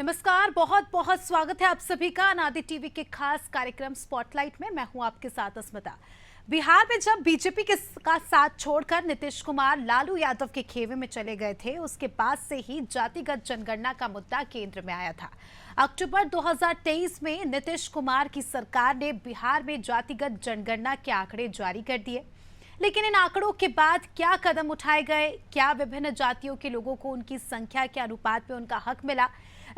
नमस्कार, बहुत बहुत स्वागत है आप सभी का अनादि टीवी के खास कार्यक्रम स्पॉटलाइट में। मैं हूं आपके साथ अस्मिता। बिहार में जब बीजेपी का साथ छोड़कर नीतीश कुमार लालू यादव के खेमे में चले गए थे, उसके बाद से ही जातिगत जनगणना का मुद्दा केंद्र में आया था। अक्टूबर 2023 में नीतीश कुमार की सरकार ने बिहार में जातिगत जनगणना के आंकड़े जारी कर दिए, लेकिन इन आंकड़ों के बाद क्या कदम उठाए गए, क्या विभिन्न जातियों के लोगों को उनकी संख्या के अनुपात में उनका हक मिला,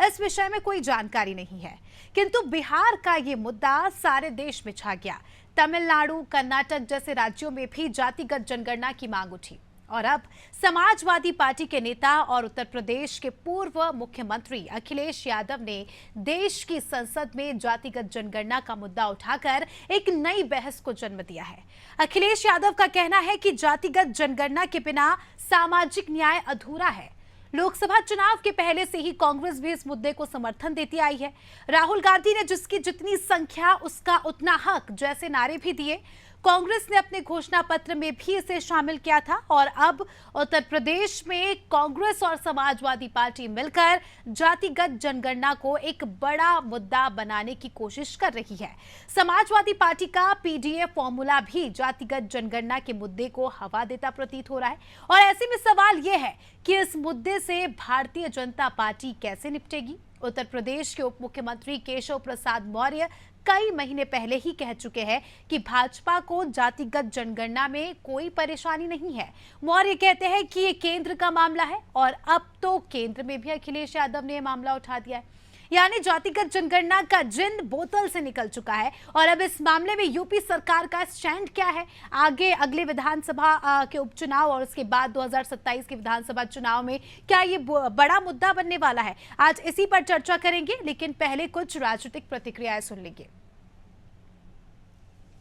इस विषय में कोई जानकारी नहीं है। किंतु बिहार का ये मुद्दा सारे देश में छा गया। तमिलनाडु, कर्नाटक जैसे राज्यों में भी जातिगत जनगणना की मांग उठी और अब समाजवादी पार्टी के नेता और उत्तर प्रदेश के पूर्व मुख्यमंत्री अखिलेश यादव ने देश की संसद में जातिगत जनगणना का मुद्दा उठाकर एक नई बहस को जन्म दिया है। अखिलेश यादव का कहना है कि जातिगत जनगणना के बिना सामाजिक न्याय अधूरा है। लोकसभा चुनाव के पहले से ही कांग्रेस भी इस मुद्दे को समर्थन देती आई है। राहुल गांधी ने जिसकी जितनी संख्या उसका उतना हक जैसे नारे भी दिए, कांग्रेस ने अपने घोषणा पत्र में भी इसे शामिल किया था और अब उत्तर प्रदेश में कांग्रेस और समाजवादी पार्टी मिलकर जातिगत जनगणना को एक बड़ा मुद्दा बनाने की कोशिश कर रही है। समाजवादी पार्टी का पीडीए फॉर्मूला भी जातिगत जनगणना के मुद्दे को हवा देता प्रतीत हो रहा है और ऐसे में सवाल यह है कि इस मुद्दे से भारतीय जनता पार्टी कैसे निपटेगी। उत्तर प्रदेश के उप मुख्यमंत्री केशव प्रसाद मौर्य कई महीने पहले ही कह चुके हैं कि भाजपा को जातिगत जनगणना में कोई परेशानी नहीं है। मौर्य कहते हैं कि ये केंद्र का मामला है और अब तो केंद्र में भी अखिलेश यादव ने यह मामला उठा दिया है। यानी जातिगत जनगणना का जिन बोतल से निकल चुका है और अब इस मामले में यूपी सरकार का स्टैंड क्या है, आगे अगले विधानसभा के उपचुनाव और उसके बाद 2027 के विधानसभा चुनाव में क्या ये बड़ा मुद्दा बनने वाला है, आज इसी पर चर्चा करेंगे। लेकिन पहले कुछ राजनीतिक प्रतिक्रियाएं सुन लेंगे।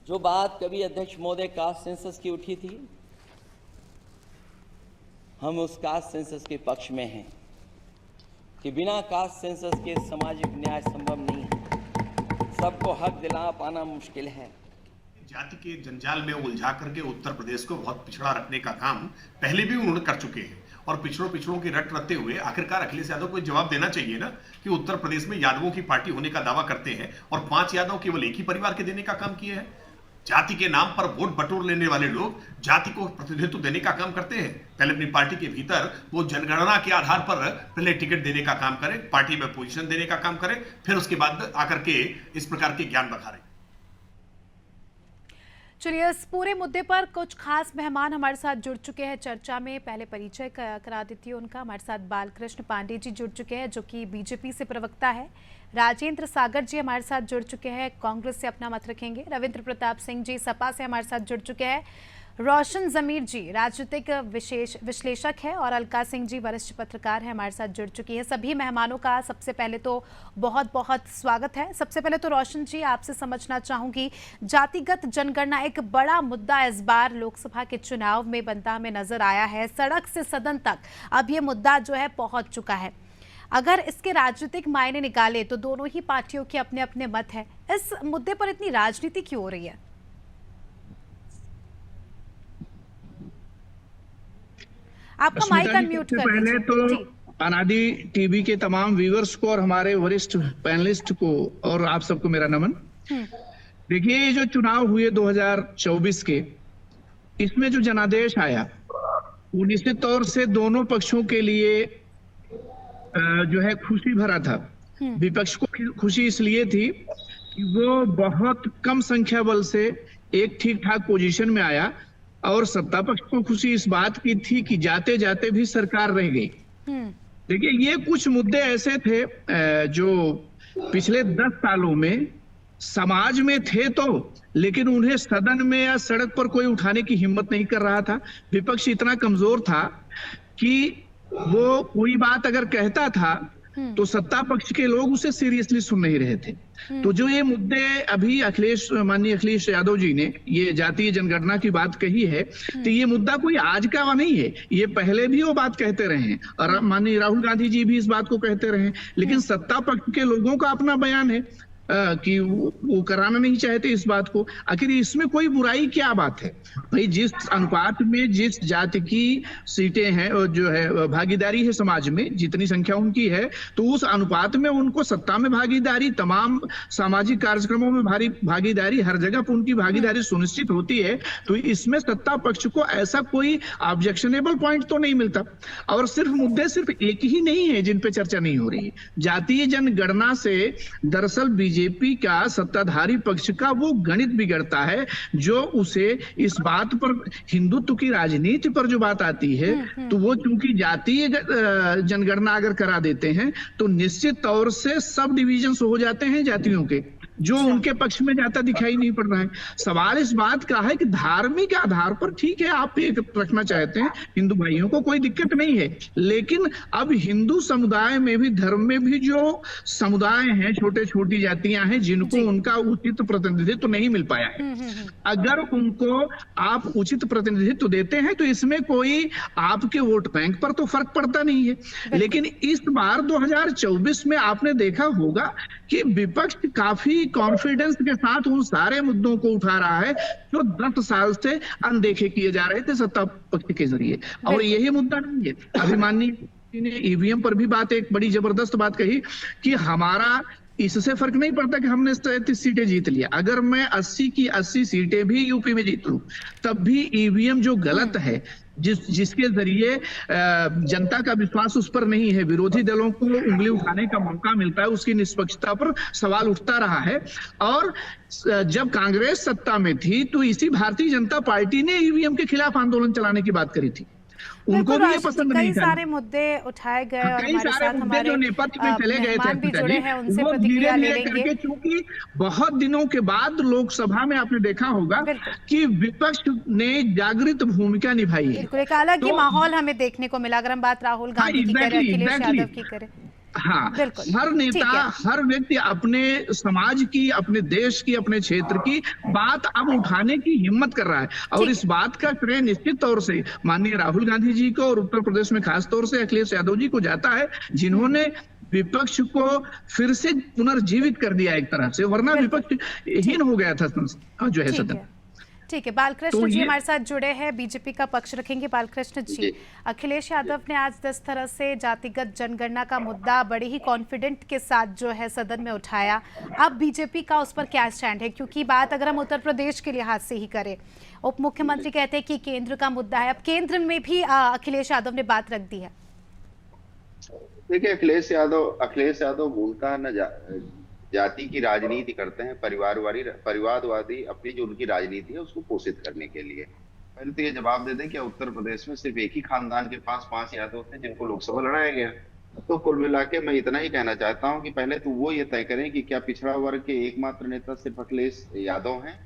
जो बात कभी अध्यक्ष महोदय कास्ट सेंसस की उठी थी, हम उस कास्ट सेंसस के पक्ष में हैं कि बिना कास्ट सेंसस के सामाजिक न्याय संभव नहीं है। सबको हक दिला पाना मुश्किल है। जाति के जंजाल में उलझा करके उत्तर प्रदेश को बहुत पिछड़ा रखने का काम पहले भी उन्होंने कर चुके हैं और पिछड़ों की रट रखते हुए आखिरकार अखिलेश यादव को जवाब देना चाहिए ना कि उत्तर प्रदेश में यादवों की पार्टी होने का दावा करते हैं और 5 यादव केवल एक ही परिवार के देने का काम किए हैं। जाति के नाम पर वोट बटोर लेने वाले लोग जाति को प्रतिनिधित्व देने का काम करते हैं। पहले अपनी पार्टी के भीतर वो जनगणना के आधार पर पहले टिकट देने का काम करें, पार्टी में पोजीशन देने का काम करें, फिर उसके बाद आकर के इस प्रकार के ज्ञान बखारें। चलिए, इस पूरे मुद्दे पर कुछ खास मेहमान हमारे साथ जुड़ चुके हैं चर्चा में। पहले परिचय करा देती हूँ उनका। हमारे साथ बालकृष्ण पांडे जी जुड़ चुके हैं जो कि बीजेपी से प्रवक्ता है। राजेंद्र सागर जी हमारे साथ जुड़ चुके हैं, कांग्रेस से अपना मत रखेंगे। रविंद्र प्रताप सिंह जी सपा से हमारे साथ जुड़ चुके हैं। रोशन जमीर जी राजनीतिक विश्लेषक है और अलका सिंह जी वरिष्ठ पत्रकार हैं, हमारे साथ जुड़ चुकी हैं। सभी मेहमानों का सबसे पहले तो बहुत बहुत स्वागत है। सबसे पहले तो रोशन जी, आपसे समझना चाहूंगी, जातिगत जनगणना एक बड़ा मुद्दा इस बार लोकसभा के चुनाव में बनता हमें नजर आया है। सड़क से सदन तक अब ये मुद्दा जो है पहुंच चुका है। अगर इसके राजनीतिक मायने निकाले तो दोनों ही पार्टियों के अपने अपने मत है। इस मुद्दे पर इतनी राजनीति क्यों हो रही है? आपका माइक अनम्यूट कर पहले तो अनादि टीवी के तमाम व्यूअर्स को और हमारे वरिष्ठ पैनलिस्ट को और आप सबको मेरा नमन। देखिए, ये जो चुनाव हुए 2024 के, इसमें जो जनादेश आया वो निश्चित तौर से दोनों पक्षों के लिए जो है खुशी भरा था। विपक्ष को खुशी इसलिए थी कि वो बहुत कम संख्या बल से एक ठीक ठाक पोजीशन में आया और सत्ता पक्ष को खुशी इस बात की थी कि जाते जाते भी सरकार रह गई। देखिए, ये कुछ मुद्दे ऐसे थे जो पिछले 10 सालों में समाज में थे तो, लेकिन उन्हें सदन में या सड़क पर कोई उठाने की हिम्मत नहीं कर रहा था। विपक्ष इतना कमजोर था कि वो कोई बात अगर कहता था तो सत्ता पक्ष के लोग उसे सीरियसली सुन नहीं रहे थे। तो जो ये मुद्दे अभी माननीय अखिलेश यादव जी ने ये जातीय जनगणना की बात कही है, तो ये मुद्दा कोई आज का नहीं है, ये पहले भी वो बात कहते रहे हैं और माननीय राहुल गांधी जी भी इस बात को कहते रहे हैं। लेकिन सत्ता पक्ष के लोगों का अपना बयान है। कि वो कराना नहीं चाहते इस बात को। आखिर इसमें कोई बुराई क्या बात है भाई? जिस अनुपात में जिस जाति की सीटें हैं और जो है भागीदारी है समाज में, जितनी संख्या उनकी है, तो उस अनुपात में उनको सत्ता में भागीदारी, तमाम सामाजिक कार्यक्रमों में भागीदारी, हर जगह पर उनकी भागीदारी सुनिश्चित होती है। तो इसमें सत्ता पक्ष को ऐसा कोई ऑब्जेक्शनेबल पॉइंट तो नहीं मिलता। और सिर्फ मुद्दे सिर्फ एक ही नहीं है जिन पे चर्चा नहीं हो रही है। जातीय जनगणना से दरअसल बीजेपी का सत्ताधारी पक्ष का वो गणित बिगड़ता है, जो उसे इस बात पर, हिंदुत्व की राजनीति पर जो बात आती है, तो वो चूंकि जातीय जनगणना अगर करा देते हैं तो निश्चित तौर से सब डिविजन्स हो जाते हैं जातियों के, जो उनके पक्ष में जाता दिखाई नहीं पड़ रहा है। सवाल इस बात का है कि धार्मिक आधार पर ठीक है, आप एक रखना चाहते हैं हिंदू भाइयों को, कोई दिक्कत नहीं है, लेकिन अब हिंदू समुदाय में भी, धर्म में भी जो समुदाय हैं, छोटे छोटी जातियां हैं, जिनको उनका उचित प्रतिनिधित्व नहीं मिल पाया है, अगर उनको आप उचित प्रतिनिधित्व देते हैं तो इसमें कोई आपके वोट बैंक पर तो फर्क पड़ता नहीं है। लेकिन इस बार 2024 में आपने देखा होगा कि विपक्ष काफी कॉन्फिडेंस के साथ उन सारे मुद्दों को उठा रहा है जो 10 साल से अनदेखे किए जा रहे थे सत्ता पक्ष के जरिए। और यही मुद्दा नहीं है। अभिमानी ने ईवीएम पर भी बात, एक बड़ी जबरदस्त बात कही कि हमारा इससे फर्क नहीं पड़ता कि हमने 33 सीटें जीत लिया, अगर मैं 80 की 80 सीटें भी यूपी में जीत लूं तब भी ईवीएम जो गलत है, जिसके जरिए जनता का विश्वास उस पर नहीं है, विरोधी दलों को उंगली उठाने का मौका मिलता है, उसकी निष्पक्षता पर सवाल उठता रहा है। और जब कांग्रेस सत्ता में थी तो इसी भारतीय जनता पार्टी ने ईवीएम के खिलाफ आंदोलन चलाने की बात करी थी, उनको भी ये पसंद नहीं था। कई सारे मुद्दे उठाए गए और कई हमारे सारे साथ मुद्दे हमारे जो नेपथ्य में चले गए मेहमान भी जुड़े हैं, उनसे वो प्रतिक्रिया ले धीरे-धीरे लेंगे। करके, चूंकि बहुत दिनों के बाद लोकसभा में आपने देखा होगा कि विपक्ष ने जागृत भूमिका निभाई है। बिल्कुल एक अलग ही माहौल हमें देखने को मिला, अगर हम बात राहुल गांधी की करें, अखिलेश यादव की करें। हाँ, हर नेता, हर व्यक्ति अपने समाज की, अपने देश की, अपने क्षेत्र की बात अब उठाने की हिम्मत कर रहा है। और इस बात का श्रेय निश्चित तौर से माननीय राहुल गांधी जी को और उत्तर प्रदेश में खास तौर से अखिलेश यादव जी को जाता है, जिन्होंने विपक्ष को फिर से पुनर्जीवित कर दिया एक तरह से, वरना विपक्ष हीन हो गया था जो है सदन। ठीक है, बालकृष्ण जी हमारे साथ जुड़े हैं, बीजेपी का पक्ष रखेंगे। बालकृष्ण जी, अखिलेश यादव ने आज जिस तरह से जातिगत जनगणना का मुद्दा बड़े ही कॉन्फिडेंट के साथ जो है सदन में उठाया, अब बीजेपी का उस पर क्या स्टैंड है? क्योंकि बात अगर हम उत्तर प्रदेश के लिहाज से ही करें, उप मुख्यमंत्री कहते हैं कि केंद्र का मुद्दा है, अब केंद्र में भी अखिलेश यादव ने बात रख दी है। देखिए, अखिलेश यादव मूलतः न जाति की राजनीति करते हैं, परिवारवादी अपनी जो उनकी राजनीति है उसको पोषित करने के लिए। पहले तो ये जवाब दे दें कि उत्तर प्रदेश में सिर्फ एक ही खानदान के पास 5 यादव थे जिनको लोकसभा लड़ाया गया। तो कुल मिला के मैं इतना ही कहना चाहता हूं कि पहले तो वो ये तय करें कि क्या पिछड़ा वर्ग के एकमात्र नेता सिर्फ अखिलेश यादव हैं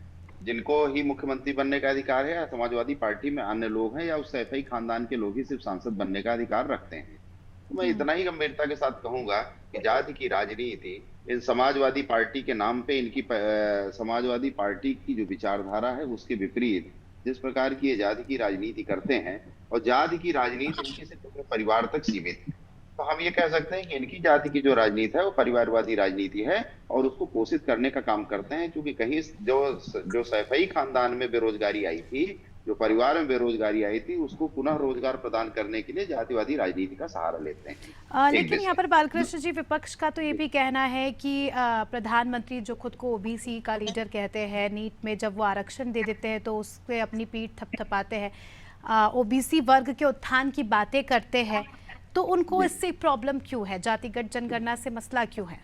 जिनको ही मुख्यमंत्री बनने का अधिकार है, या समाजवादी पार्टी में अन्य लोग हैं, या उस सैफई खानदान के लोग ही सिर्फ सांसद बनने का अधिकार रखते हैं। तो मैं इतना ही गंभीरता के साथ कहूंगा कि जाति की राजनीति इन समाजवादी पार्टी के नाम पे, इनकी समाजवादी पार्टी की जो विचारधारा है उसके विपरीत जिस प्रकार की ये जाति की राजनीति करते हैं, और जाति की राजनीति इनकी सिर्फ अपने परिवार तक सीमित है। तो हम ये कह सकते हैं कि इनकी जाति की जो राजनीति है वो परिवारवादी राजनीति है और उसको पोषित करने का काम करते हैं। क्योंकि कहीं जो सैफई खानदान में बेरोजगारी आई थी, जो परिवार में बेरोजगारी आई थी, उसको पुनः रोजगार प्रदान करने के लिए जातिवादी राजनीति का सहारा लेते हैं। लेकिन यहाँ पर बालकृष्ण जी, विपक्ष का तो ये भी कहना है कि प्रधानमंत्री जो खुद को ओबीसी का लीडर कहते हैं, नीट में जब वो आरक्षण दे देते हैं तो उससे अपनी पीठ थपथपाते हैं, ओबीसी वर्ग के उत्थान की बातें करते हैं, तो उनको इससे प्रॉब्लम क्यों है? जातिगत जनगणना से मसला क्यों है?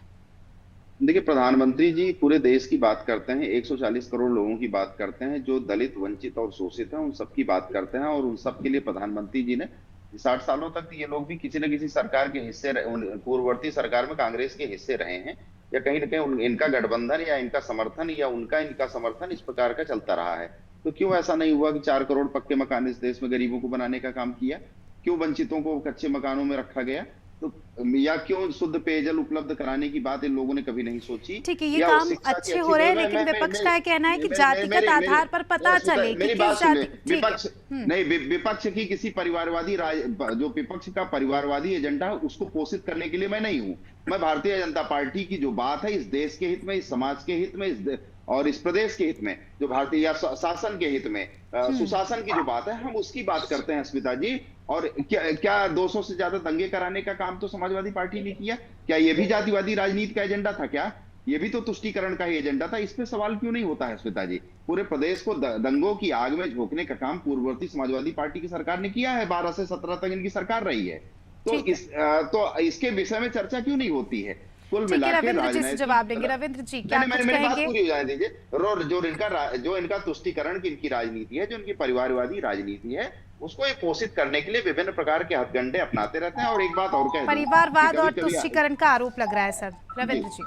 देखिए, प्रधानमंत्री जी पूरे देश की बात करते हैं, 140 करोड़ लोगों की बात करते हैं जो दलित, वंचित और शोषित हैं, उन सब की बात करते हैं। और उन सब के लिए प्रधानमंत्री जी ने 60 सालों तक ये लोग भी किसी न किसी सरकार के हिस्से, पूर्ववर्ती सरकार में कांग्रेस के हिस्से रहे हैं, या कहीं न कहीं इनका गठबंधन या इनका समर्थन या इनका समर्थन इस प्रकार का चलता रहा है। तो क्यों ऐसा नहीं हुआ कि 4 करोड़ पक्के मकान इस देश में गरीबों को बनाने का काम किया? क्यों वंचितों को कच्चे मकानों में रखा गया? तो या क्यों शुद्ध पेयजल उपलब्ध कराने की बात इन लोगों ने कभी नहीं सोची। ठीक है, ये या काम शिक्षा की अच्छे हो रहे हैं, लेकिन विपक्ष का कहना है कि जातिगत आधार पर पता चले कि मेरी किस बात सुन ले, जाति। ठीक है। विपक्ष नहीं, विपक्ष की किसी परिवारवादी जो विपक्ष का परिवारवादी एजेंडा है उसको पोषित करने के लिए मैं नहीं हूं। मैं भारतीय जनता पार्टी की जो बात है इस देश के हित में, इस समाज के हित में, और इस प्रदेश के हित में, जो भारतीय या शासन के हित में, सुशासन की जो बात है, हम उसकी बात करते हैं स्मिता जी। और क्या 200 से ज्यादा दंगे कराने का काम तो समाजवादी पार्टी ने किया? क्या ये भी जातिवादी राजनीति का एजेंडा था? क्या ये भी तो तुष्टीकरण का ही एजेंडा था? इस पे सवाल क्यों नहीं होता है स्मिता जी? पूरे प्रदेश को दंगों की आग में झोंकने का काम पूर्ववर्ती समाजवादी पार्टी की सरकार ने किया है। 12 से 17 तक इनकी सरकार रही है, तो इसके विषय में चर्चा क्यों नहीं होती है? कुल मिलाकर रविंद्र जी से जवाब देंगे। रविंद्र जी क्या कुछ मेरी बात कहेंगे? पूरी हो जाने दीजिए। जो इनका तुष्टीकरण की इनकी राजनीति है, जो इनकी परिवारवादी राजनीति है, उसको ये पोषित करने के लिए विभिन्न प्रकार के हथकंडे अपनाते रहते हैं। और एक बात और कह दूं, परिवारवाद और तुष्टीकरण का आरोप लग रहा है सर। रविंद्र जी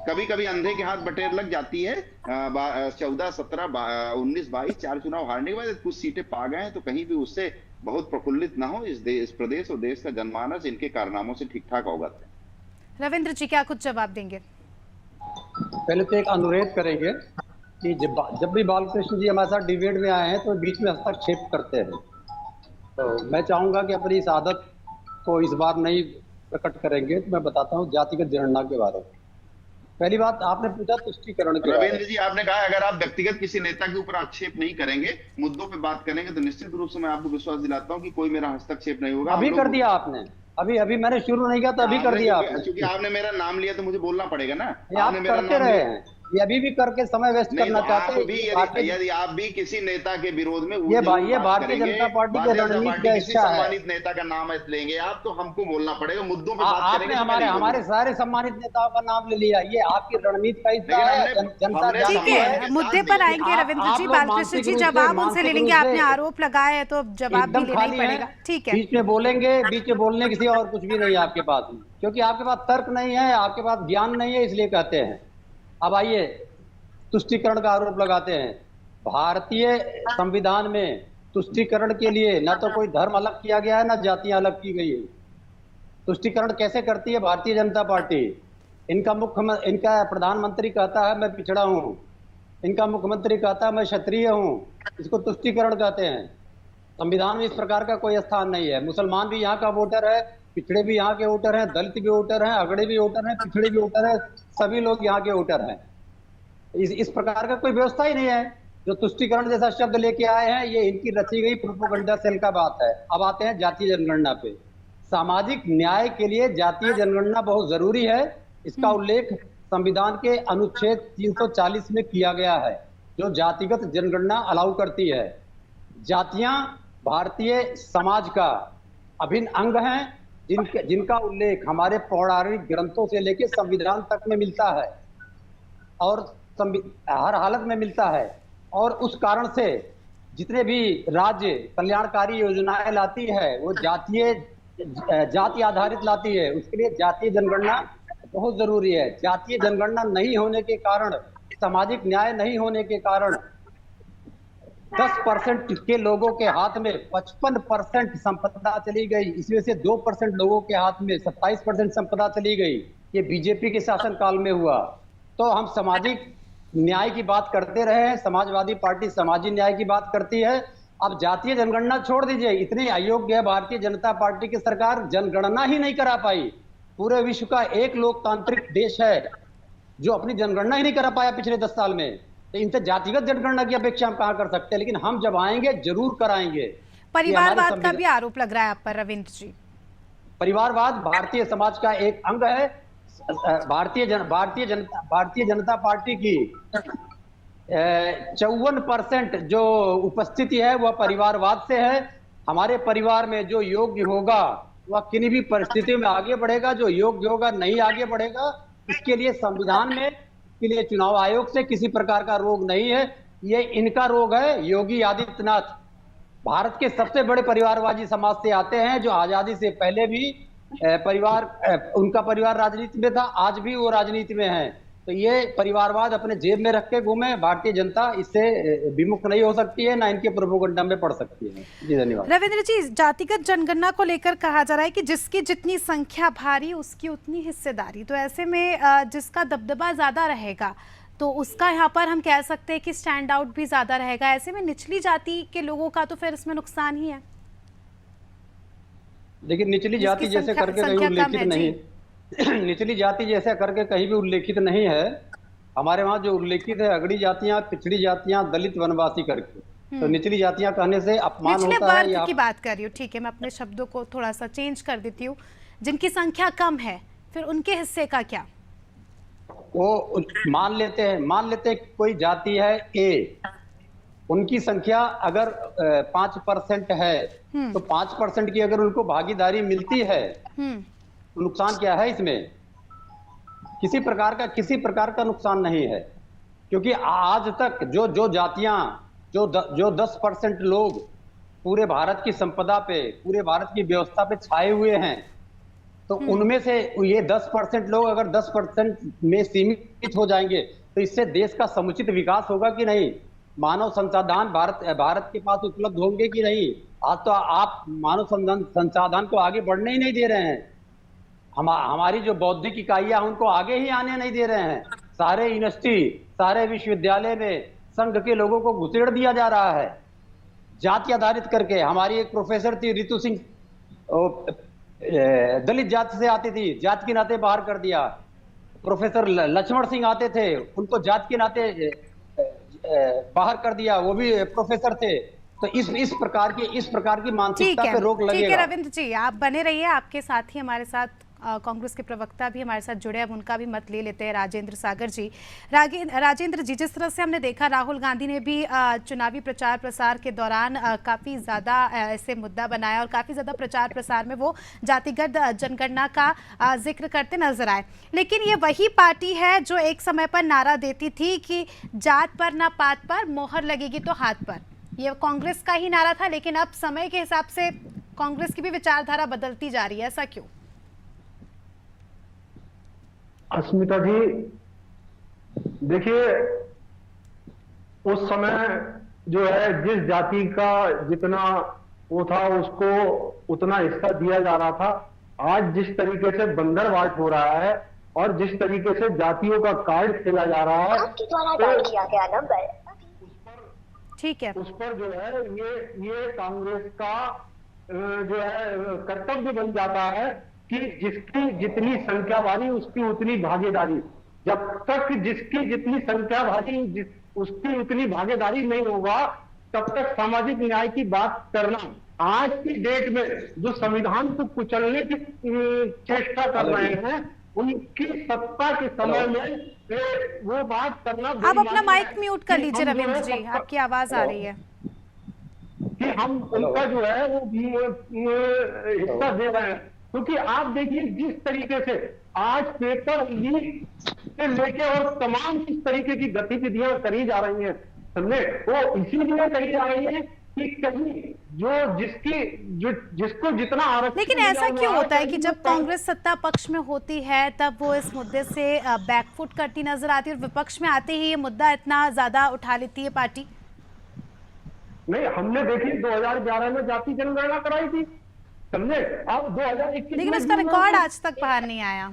कभी कभी अंधे के हाथ बटेर लग जाती है। 14, 17, 19, 22 4 चुनाव हारने के बाद कुछ सीटें पा गए हैं, तो कहीं भी उससे बहुत प्रफुल्लित ना हो। इस प्रदेश और देश का जनमानस इनके कारनामों से ठीक ठाक अवगत है। रविंद्र जी क्या कुछ जवाब देंगे? पहले तो एक अनुरोध करेंगे कि जब भी बालकृष्ण जी हमारे साथ डिबेट में आए हैं तो बीच में हस्तक्षेप करते हैं, तो मैं चाहूंगा कि अपनी इस आदत को इस बार नहीं प्रकट करेंगे। तो मैं बताता हूँ जातिगत जनगणना के बारे में। पहली बात आपने पूछा तुष्टीकरण के। रविंद्र जी आपने कहा अगर आप व्यक्तिगत किसी नेता के ऊपर आक्षेप नहीं करेंगे, मुद्दों पे बात करेंगे, तो निश्चित रूप से मैं आपको विश्वास दिलाता हूँ कि कोई मेरा हस्तक्षेप नहीं होगा। अभी कर दिया आपने, अभी मैंने शुरू नहीं किया तो अभी कर दिया आपने। क्योंकि आपने मेरा नाम लिया तो मुझे बोलना पड़ेगा ना। आप करते रहे हैं, ये अभी भी करके समय वेस्ट करना चाहते हैं। यदि आप भी किसी नेता के विरोध में ये भारतीय जनता पार्टी के रणनीति का हिस्सा है। सम्मानित नेता का नाम लेंगे आप, तो हमको बोलना पड़ेगा, मुद्दों पे बात करेंगे। आपने हमारे सारे सम्मानित नेताओं का नाम ले लिया, ये आपकी रणनीति का हिस्सा है। जनता ठीक है, मुद्दे पर आएंगे रविंद्र जी। बालकृष्ण जी जवाब उनसे ले लेंगे। आपने आरोप लगाए हैं तो जवाब भी लेना ही पड़ेगा। ठीक है, बीच में बोलेंगे, बीच में बोलने किसी और कुछ भी नहीं है आपके पास, क्योंकि आपके पास तर्क नहीं है, आपके पास ज्ञान नहीं है, इसलिए कहते हैं। अब आइए, तुष्टीकरण का आरोप लगाते हैं। भारतीय संविधान में तुष्टीकरण के लिए ना तो कोई धर्म अलग किया गया है, ना जातियां अलग की गई है। तुष्टीकरण कैसे करती है भारतीय जनता पार्टी? इनका प्रधानमंत्री कहता है मैं पिछड़ा हूं, इनका मुख्यमंत्री कहता है मैं क्षत्रिय हूं, इसको तुष्टीकरण कहते हैं। संविधान में इस प्रकार का कोई स्थान नहीं है। मुसलमान भी यहाँ का वोटर है, पिछड़े भी यहाँ के वोटर हैं, दलित भी वोटर हैं, अगड़े भी वोटर हैं, पिछड़े भी वोटर हैं, सभी लोग यहाँ के वोटर हैं। इस प्रकार का कोई व्यवस्था ही नहीं है। जो तुष्टीकरण जैसा शब्द लेके आए हैं, ये इनकी रची गई प्रोपेगेंडा सेल का बात है। अब आते हैं जातीय जनगणना पे। सामाजिक न्याय के लिए जातीय जनगणना बहुत जरूरी है। इसका उल्लेख संविधान के अनुच्छेद 340 में किया गया है, जो जातिगत जनगणना अलाउ करती है। जातियां भारतीय समाज का अभिन्न अंग हैं, जिनका उल्लेख हमारे पौराणिक ग्रंथों से लेकर संविधान तक में मिलता है और हर हालत में मिलता है। और उस कारण से जितने भी राज्य कल्याणकारी योजनाएं लाती है वो जाति आधारित लाती है। उसके लिए जातीय जनगणना बहुत जरूरी है। जातीय जनगणना नहीं होने के कारण, सामाजिक न्याय नहीं होने के कारण 10% के लोगों के हाथ में 55% संपदा चली गई। इसमें से 2% लोगों के हाथ में 27% संपदा चली गई। ये बीजेपी के शासनकाल में हुआ। तो हम सामाजिक न्याय की बात करते रहे हैं, समाजवादी पार्टी सामाजिक न्याय की बात करती है। अब जातीय जनगणना छोड़ दीजिए, इतनी अयोग्य है भारतीय जनता पार्टी की सरकार, जनगणना ही नहीं करा पाई। पूरे विश्व का एक लोकतांत्रिक देश है जो अपनी जनगणना ही नहीं करा पाया पिछले 10 साल में, तो इनसे जातिगत जनगणना की अपेक्षा हम कहां कर सकते हैं? लेकिन हम जब आएंगे जरूर कराएंगे। परिवारवाद का भी आरोप लग रहा है आप पर रविंद्र जी। परिवारवाद भारतीय समाज का एक अंग है। भारतीय जनता पार्टी की 54% जो उपस्थिति है वह परिवारवाद से है। हमारे परिवार में जो योग्य होगा वह किन्हीं भी परिस्थितियों में आगे बढ़ेगा, जो योग्य होगा नहीं आगे बढ़ेगा। इसके लिए संविधान में, इसके लिए चुनाव आयोग से किसी प्रकार का रोग नहीं है। ये इनका रोग है। योगी आदित्यनाथ भारत के सबसे बड़े परिवारवादी समाज से आते हैं, जो आजादी से पहले भी उनका परिवार राजनीति में था, आज भी वो राजनीति में है। तो ये परिवारवाद अपने जेब में रख के घूमे। भारतीय जनता इससे विमुख नहीं हो सकती है, ना इनके प्रोपेगेंडा में पड़ सकती है। जी धन्यवाद। रविंद्र जी, जातिगत जनगणना को लेकर कहा जा रहा है कि जिसकी जितनी संख्या भारी उसकी उतनी हिस्सेदारी, तो ऐसे में जिसका दबदबा ज्यादा रहेगा तो उसका यहाँ पर हम कह सकते हैं कि स्टैंड आउट भी ज्यादा रहेगा। ऐसे में निचली जाति के लोगों का तो फिर इसमें नुकसान ही है। लेकिन निचली जाति जैसे करके कहीं उल्लेखित नहीं निचली जाति जैसे करके कहीं भी उल्लेखित नहीं है। हमारे वहाँ जो उल्लेखित है अगड़ी जातियां, पिछड़ी जातियां, दलित, वनवासी करके। तो निचली जातियां कहने से अपमान निचले होता है। वर्ग की बात कर रही हूँ, ठीक है, मैं अपने शब्दों को थोड़ा सा चेंज कर देती हूँ। जिनकी संख्या कम है फिर उनके हिस्से का क्या? वो मान लेते हैं कोई जाति है ए, उनकी संख्या अगर 5% है तो 5% की अगर उनको भागीदारी मिलती है तो नुकसान क्या है इसमें? किसी प्रकार का नुकसान नहीं है, क्योंकि आज तक जो जातियां जो 10% लोग पूरे भारत की संपदा पे, पूरे भारत की व्यवस्था पे छाए हुए हैं, तो उनमें से ये 10% लोग अगर 10% में सीमित हो जाएंगे तो इससे देश का समुचित विकास होगा कि नहीं? मानव संसाधन भारत के पास उपलब्ध होंगे कि नहीं? आज तो आप मानव संसाधन को आगे बढ़ने ही नहीं दे रहे हैं। हमारी जो बौद्धिक इकाइयां उनको आगे ही आने नहीं दे रहे हैं। सारे यूनिवर्सिटी, सारे विश्वविद्यालय में संघ के लोगों को घुसेड़ दिया जा रहा है जाति आधारित करके। हमारी एक प्रोफेसर थी रितु सिंह, दलित जाति से आती थी, जाति के नाते बाहर कर दिया। प्रोफेसर लक्ष्मण सिंह आते थे, उनको जाति के नाते बाहर कर दिया, वो भी प्रोफेसर थे। तो इस प्रकार की मानसिकता पे रोक लगेगा। ठीक है रविंद्र जी, आप बने रहिए, आपके साथ ही हमारे साथ कांग्रेस के प्रवक्ता भी हमारे साथ जुड़े, अब उनका भी मत ले लेते हैं। राजेंद्र सागर जी, राजेंद्र जी, जिस तरह से हमने देखा राहुल गांधी ने भी चुनावी प्रचार प्रसार के दौरान काफ़ी ज़्यादा ऐसे मुद्दा बनाया और काफ़ी ज़्यादा प्रचार प्रसार में वो जातिगत जनगणना का जिक्र करते नजर आए। लेकिन ये वही पार्टी है जो एक समय पर नारा देती थी कि जात पर ना पात पर मोहर लगेगी तो हाथ पर। ये कांग्रेस का ही नारा था, लेकिन अब समय के हिसाब से कांग्रेस की भी विचारधारा बदलती जा रही है, ऐसा क्यों? अस्मिता जी, देखिए उस समय जो है जिस जाति का जितना वो था उसको उतना हिस्सा दिया जा रहा था। आज जिस तरीके से बंदरवाट हो रहा है और जिस तरीके से जातियों का कार्ड खेला जा रहा है, आपके द्वारा डायल किया गया नंबर, ठीक है, उस पर जो है ये कांग्रेस का जो है कर्तव्य बन जाता है कि जिसकी जितनी संख्या भारी उसकी उतनी भागीदारी। जब तक जिसकी जितनी संख्या भारी उसकी उतनी भागीदारी नहीं होगा तब तक सामाजिक न्याय की बात करना, आज की डेट में जो संविधान को कुचलने की चेष्टा कर रहे हैं उनकी सत्ता के समय में वो बात करना। आप अपना माइक म्यूट कर लीजिए रविंद्र जी, आपकी आवाज आ रही है। कि हम उनका जो है वो हिस्सा दे रहे हैं, क्योंकि आप देखिए जिस तरीके से आज पेपर लीक से लेके और तमाम इस तरीके की गतिविधियां करी जा रही हैं, समझे, वो इसीलिए कही जा रही है कि कहीं जिसको जितना आरक्षण। लेकिन ऐसा क्यों होता है कि जब कांग्रेस सत्ता पक्ष में होती है तब वो इस मुद्दे से बैकफुट करती नजर आती है और विपक्ष में आते ही ये मुद्दा इतना ज्यादा उठा लेती है पार्टी? नहीं, हमने देखी 2011 में जाति जनगणना कराई थी, समझे। अब 2021 लेकिन उसका रिकॉर्ड आज तक बाहर नहीं आया।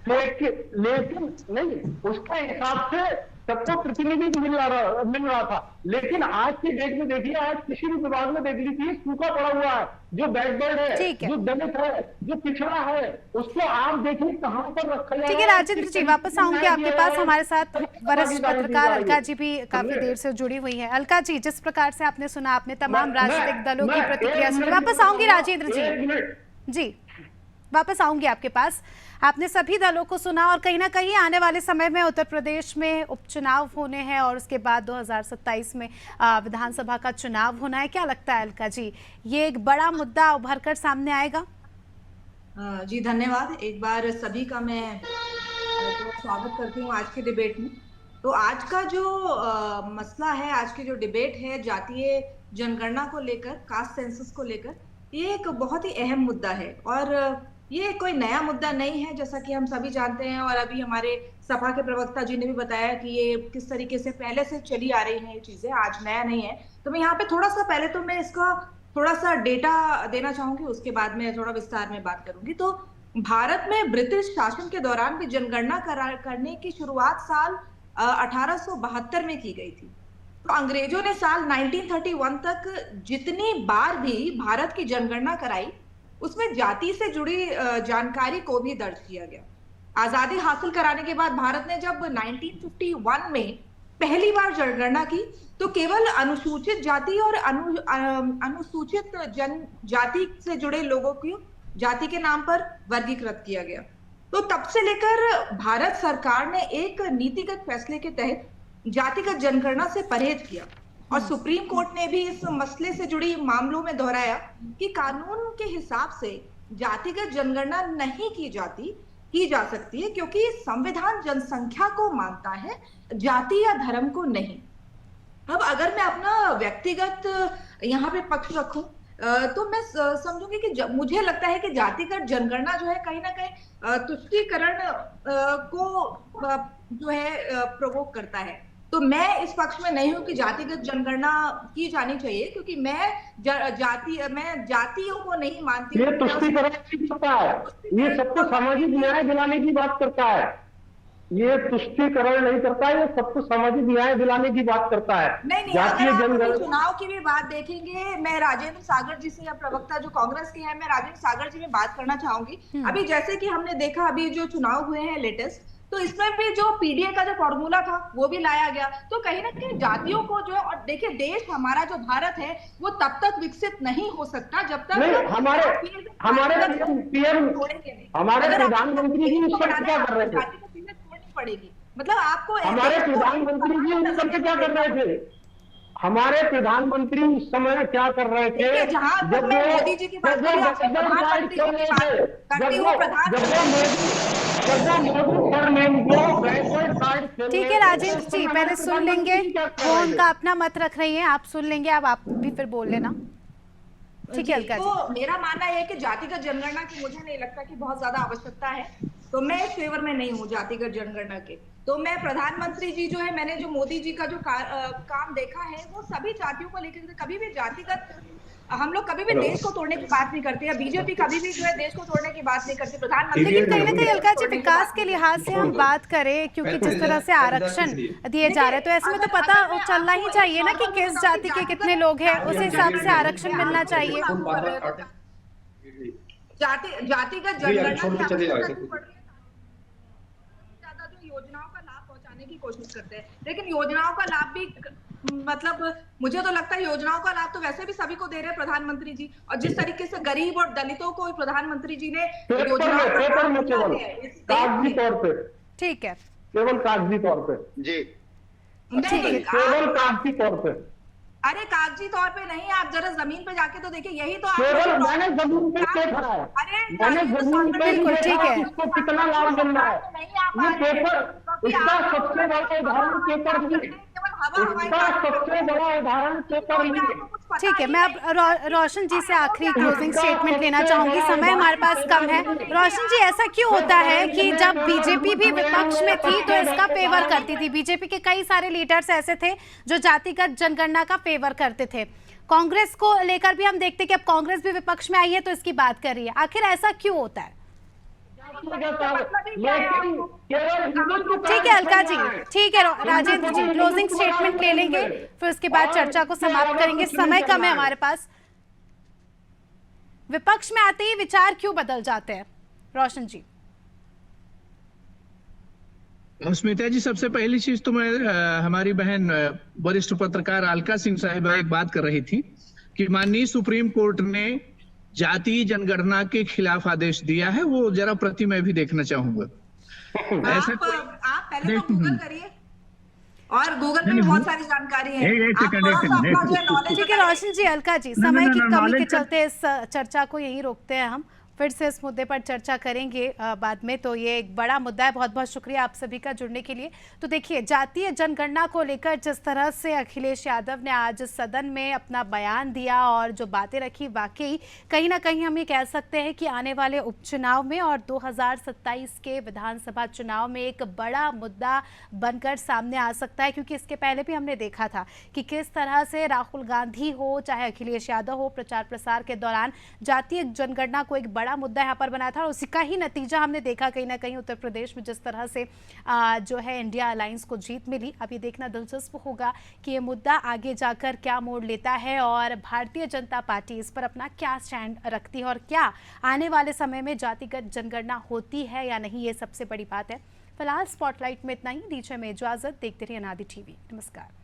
लेकिन नहीं, उसके हिसाब से सबको प्रतिनिधि मिल रहा था। लेकिन आज की डेट में देखिए, आज किसी भी विभाग में देख लीजिए सूखा पड़ा हुआ है। जो बैकवर्ड है, जो दलित है, जो पिछड़ा है, उसको आप देखिए कहां पर रखा जाए। ठीक है राजेंद्र जी, वापस आऊंगी आपके पास। हमारे साथ वरिष्ठ पत्रकार अलका जी भी काफी देर से जुड़ी हुई है। अलका जी, जिस प्रकार से आपने सुना, आपने तमाम राजनीतिक दलों की प्रतिक्रिया सुनी। वापस आऊंगी राजेंद्र जी, वापस आऊंगी आपके पास। आपने सभी दलों को सुना और कहीं ना कहीं आने वाले समय में उत्तर प्रदेश में उपचुनाव होने हैं और उसके बाद 2027 में विधानसभा का चुनाव होना है। क्या लगता है अलका जी, ये एक बड़ा मुद्दा उभर कर सामने आएगा? जी धन्यवाद। एक बार सभी का मैं स्वागत करती हूँ आज के डिबेट में। तो आज का जो मसला है, आज की जो डिबेट है जातीय जनगणना को लेकर, कास्ट सेंसस को लेकर, ये एक बहुत ही अहम मुद्दा है। और ये कोई नया मुद्दा नहीं है, जैसा कि हम सभी जानते हैं। और अभी हमारे सपा के प्रवक्ता जी ने भी बताया कि ये किस तरीके से पहले से चली आ रही हैं ये चीजें, आज नया नहीं है। तो मैं यहाँ पे थोड़ा सा पहले तो मैं इसका थोड़ा सा डेटा देना चाहूंगी, उसके बाद में थोड़ा विस्तार में बात करूंगी। तो भारत में ब्रिटिश शासन के दौरान भी जनगणना करने की शुरुआत साल 1872 में की गई थी। तो अंग्रेजों ने साल 1931 तक जितनी बार भी भारत की जनगणना कराई, उसमें जाति से जुड़ी जानकारी को भी दर्ज किया गया। आजादी हासिल कराने के बाद भारत ने जब 1951 में पहली बार जनगणना की, तो केवल अनुसूचित जाति और अनुसूचित जनजाति से जुड़े लोगों की जाति के नाम पर वर्गीकृत किया गया। तो तब से लेकर भारत सरकार ने एक नीतिगत फैसले के तहत जातिगत जनगणना से परहेज किया। और सुप्रीम कोर्ट ने भी इस मसले से जुड़ी मामलों में दोहराया कि कानून के हिसाब से जातिगत जनगणना नहीं की जा सकती है, क्योंकि संविधान जनसंख्या को मानता है, जाति या धर्म को नहीं। अब अगर मैं अपना व्यक्तिगत यहाँ पे पक्ष रखूं, तो मैं समझूंगी कि मुझे लगता है कि जातिगत जनगणना जो है कहीं ना कहीं तुष्टीकरण को जो है प्रोवोक करता है। तो मैं इस पक्ष में नहीं हूं कि जातिगत जनगणना की जानी चाहिए, क्योंकि मैं जातियों को नहीं मानती। ये तुष्टीकरण नहीं करता है, ये सबको सामाजिक न्याय दिलाने की बात करता है। ये तुष्टीकरण नहीं करता है, ये सबको सामाजिक न्याय दिलाने की बात करता है। नहीं, अगर आप चुनाव की भी बात देखेंगे, मैं राजेंद्र सागर जी से, या प्रवक्ता जो कांग्रेस के हैं, मैं राजेंद्र सागर जी में बात करना चाहूंगी। अभी जैसे कि हमने देखा, अभी जो चुनाव हुए हैं लेटेस्ट, तो इसमें भी जो पीडीए का जो फॉर्मूला था वो भी लाया गया। तो कहीं ना कहीं जातियों को जो है, और देखिए देश हमारा जो भारत है वो तब तक विकसित नहीं हो सकता जब तक हमारे प्रधानमंत्री जी उस वक्त क्या कर रहे थे? छोड़नी पड़ेगी, मतलब आपको हमारे प्रधानमंत्री जी उस समय क्या कर रहे थे? हमारे प्रधानमंत्री उस समय क्या कर रहे थे? जब मोदी जी की बात ठीक है राजेंद्र जी, पहले सुन लेंगे, वो उनका अपना मत रख रही हैं, आप सुन लेंगे, अब आप भी फिर बोल लेना। ठीक है अलका जी। तो मेरा मानना है कि जातिगत जनगणना की मुझे नहीं लगता कि बहुत ज्यादा आवश्यकता है, तो मैं इस फेवर में नहीं हूँ जातिगत जनगणना के। तो मैं प्रधानमंत्री जी जो है, मैंने जो मोदी जी का जो काम देखा है, वो सभी जातियों को लेकर, कभी भी जातिगत हम लोग कभी भी देश को तोड़ने की बात नहीं करते, या बीजेपी कभी भी जो है देश को तोड़ने की बात नहीं करती। प्रधानमंत्री, लेकिन कहीं ना कहीं अलका जी विकास के लिहाज से हम बात करें, क्योंकि जिस तरह से आरक्षण दिए जा रहे हैं, तो ऐसे में तो पता चलना ही चाहिए ना कि किस जाति के कितने लोग हैं, उस हिसाब से आरक्षण मिलना चाहिए। जातिगत जनगणना योजनाओं का लाभ पहुंचाने की कोशिश करते हैं, लेकिन योजनाओं का लाभ भी, मतलब मुझे तो लगता है योजनाओं का लाभ तो वैसे भी सभी को दे रहे हैं प्रधानमंत्री जी। और जिस तरीके से गरीब और दलितों को प्रधानमंत्री जी ने योजनाओं कागजी तौर पे, ठीक है, केवल कागजी तौर पे जी, केवल कागजी तौर पे। अरे कागजी तौर पे नहीं, आप जरा जमीन पे जाके तो देखिए, यही तो मैंने जमीन पे देखा है, मैंने जमीन पे इसको कितना लाभ मिल रहा है। ये पेपर, इसका सबसे बड़ा उदाहरण पेपर नहीं, इसका सबसे बड़ा उदाहरण पेपर नहीं। ठीक है, मैं अब रोशन जी से आखिरी क्लोजिंग स्टेटमेंट लेना चाहूंगी, समय हमारे पास कम है। रोशन जी, ऐसा क्यों होता है कि जब बीजेपी भी विपक्ष में थी तो इसका फेवर करती थी? बीजेपी के कई सारे लीडर्स ऐसे थे जो जातिगत जनगणना का फेवर करते थे। कांग्रेस को लेकर भी हम देखते कि अब कांग्रेस भी विपक्ष में आई है तो इसकी बात कर रही है। आखिर ऐसा क्यों होता है? ठीक है अलका जी, ठीक है राजेंद्र जी, क्लोजिंग स्टेटमेंट ले लेंगे, फिर उसके बाद चर्चा को समाप्त करेंगे, समय कम है हमारे पास। विपक्ष में आते ही विचार क्यों बदल जाते हैं, रोशन जी? स्मिता जी, सबसे पहली चीज तो मैं हमारी बहन वरिष्ठ पत्रकार अलका सिंह साहिबा एक बात कर रही थी कि माननीय सुप्रीम कोर्ट ने जातीय जनगणना के खिलाफ आदेश दिया है, वो जरा प्रति मैं भी देखना चाहूंगा। आप पहले तो गूगल करिए, और गूगल पे बहुत सारी जानकारी है। ठीक है रोशन जी, अलका जी, समय की कमी के चलते इस चर्चा को यहीं रोकते हैं हम, फिर से इस मुद्दे पर चर्चा करेंगे बाद में। तो ये एक बड़ा मुद्दा है। बहुत बहुत शुक्रिया आप सभी का जुड़ने के लिए। तो देखिए, जातीय जनगणना को लेकर जिस तरह से अखिलेश यादव ने आज सदन में अपना बयान दिया और जो बातें रखी, वाकई कहीं ना कहीं हम ये कह सकते हैं कि आने वाले उपचुनाव में और 2027 के विधानसभा चुनाव में एक बड़ा मुद्दा बनकर सामने आ सकता है। क्योंकि इसके पहले भी हमने देखा था कि किस तरह से राहुल गांधी हो चाहे अखिलेश यादव हो, प्रचार प्रसार के दौरान जातीय जनगणना को एक बड़ा मुद्दा यहाँ पर बनाया था और उसी का ही नतीजा हमने देखा कहीं ना कहीं उत्तर प्रदेश में जिस तरह से जो है इंडिया अलायंस को जीत मिली। अब ये देखना दिलचस्प होगा कि ये मुद्दा आगे जाकर क्या मोड़ लेता है और भारतीय जनता पार्टी इस पर अपना क्या स्टैंड रखती है और क्या आने वाले समय में जातिगत जनगणना होती है या नहीं, ये सबसे बड़ी बात है। फिलहाल स्पॉटलाइट में इतना ही। दीजिए में इजाजत। देखते रहिए अनादि टीवी। नमस्कार।